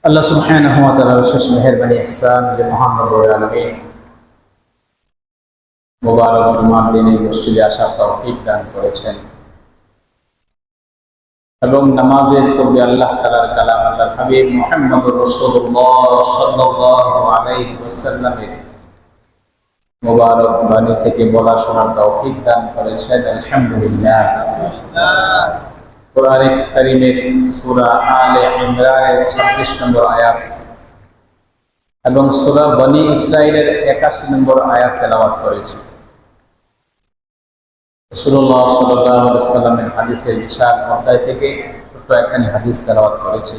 আল্লাহ সুবহানাহু ওয়া তাআলার শেষ মেহেরবানি ইহসান যে মহান রব্বুল আলামিন মুবারক জুমার দিনে মসজিদে আসার তৌফিক দান করেছেন এবং নামাজের পূর্বে আল্লাহ তাআলার কালাম আল্লাহর হাবিব মুহাম্মদুর রাসূলুল্লাহ সাল্লাল্লাহু আলাইহি ওয়াসাল্লামের মুবারক বাণী থেকে বলা শোনার তৌফিক দান করেছেন। আলহামদুলিল্লাহ। কোরআন কারীমের সূরা আলে ইমরানের 26 নম্বর আয়াত এবং সূরা বনী ইসরাঈলের 81 নম্বর আয়াত তেলাওয়াত করেছি। রাসূলুল্লাহ সাল্লাল্লাহু আলাইহি ওয়াসাল্লামের হাদিসের বিশাল অধ্যায় থেকে ছোট্ট একখানি হাদিস তেলাওয়াত করেছি।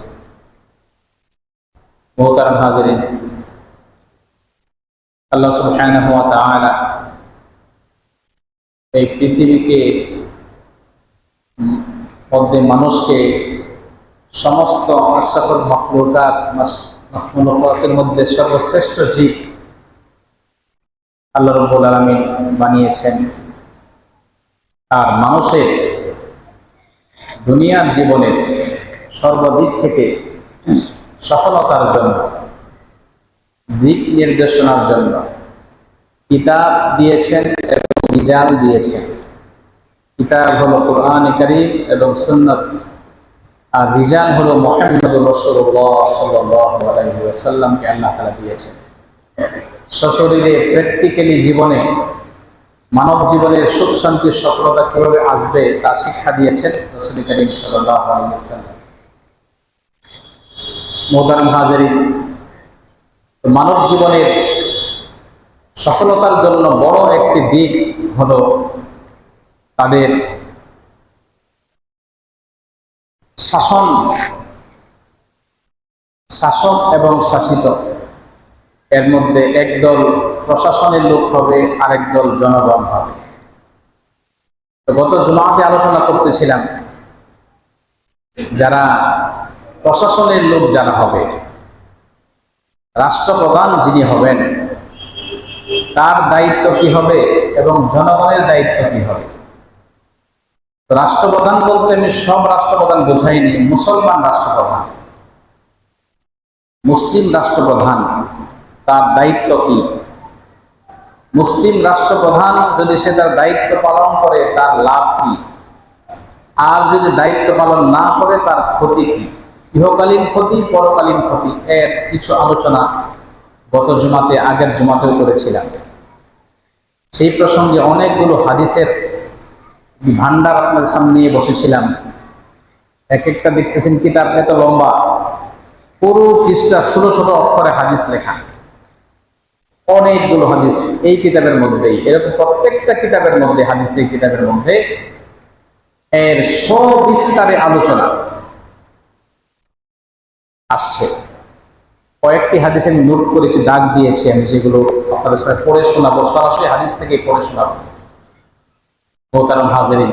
মুহতারাম হাজিরিন, আল্লাহ সুবহানাহু ওয়া তাআলা এই পৃথিবীকে মধ্যে মানুষকে সমস্ত আশরাফুল মাখলুকাতের মধ্যে সর্বশ্রেষ্ঠ জীব আল্লাহ রাব্বুল আলামিন বানিয়েছেন। আর মানুষের দুনিয়ার জীবনের সর্বদিক থেকে সফলতার জন্য, দিক নির্দেশনার জন্য কিতাব দিয়েছেন এবং মিজান দিয়েছেন। কিতাব হলো কোরআন কারীম এবং সুন্নাত, আর মিজান হলো মুহাম্মদুর রাসূলুল্লাহ সাল্লাল্লাহু আলাইহি ওয়াসাল্লামকে আল্লাহ তাআলা দিয়েছেন। সশরীরে প্র্যাকটিক্যালি জীবনে মানব জীবনের সুখ শান্তি সফলতা কিভাবে আসবে তা শিক্ষা দিয়েছেন রাসূল কারীম সাল্লাল্লাহু আলাইহি ওয়াসাল্লাম। মুহতারাম হাজিরিন, মানব জীবনের সফলতার জন্য বড় একটি দিক হলো তাদের শাসক এবং শাসিত। এর মধ্যে একদল প্রশাসনের লোক হবে, আরেক দল জনগণ হবে। গত জুমাতে আলোচনা করতেছিলাম, যারা প্রশাসনের লোক যারা হবে, রাষ্ট্রপ্রধান যিনি হবেন তার দায়িত্ব কি হবে এবং জনগণের দায়িত্ব কি হবে। রাষ্ট্রপ্রধান বলতে আমি সব রাষ্ট্রপ্রধান বোঝাইনি, মুসলমান রাষ্ট্রপ্রধান, মুসলিম রাষ্ট্রপ্রধান, তার দায়িত্ব কি। মুসলিম রাষ্ট্রপ্রধান যদি সে তার দায়িত্ব পালন করে তার লাভ কি, আর যদি দায়িত্ব পালন না করে তার ক্ষতি কি, ইহকালীন ক্ষতি, পরকালীন ক্ষতি। এর কিছু আলোচনা গত জুমাতে, আগের জুমাতেও করেছিলাম। সেই প্রসঙ্গে অনেকগুলো হাদিসের ভান্ডার আপনার সামনে নিয়ে বসেছিলাম। এক একটা দেখতেছেন কিতাব এত লম্বা, পুরো পৃষ্ঠা ছোট ছোট অক্ষরে হাদিস লেখা, অনেকগুলো হাদিস এই কিতাবের মধ্যেই। এরকম প্রত্যেকটা কিতাবের মধ্যে, হাদিস এই কিতাবের মধ্যে এর সবিস্তারে আলোচনা আসছে। কয়েকটি হাদিস আমি নোট করেছি, দাগ দিয়েছি আমি, যেগুলো আপনাদের সাথে পড়ে শোনাবো, সরাসরি হাদিস থেকে পড়ে শোনাবো। মুহতারাম হাজিরিন,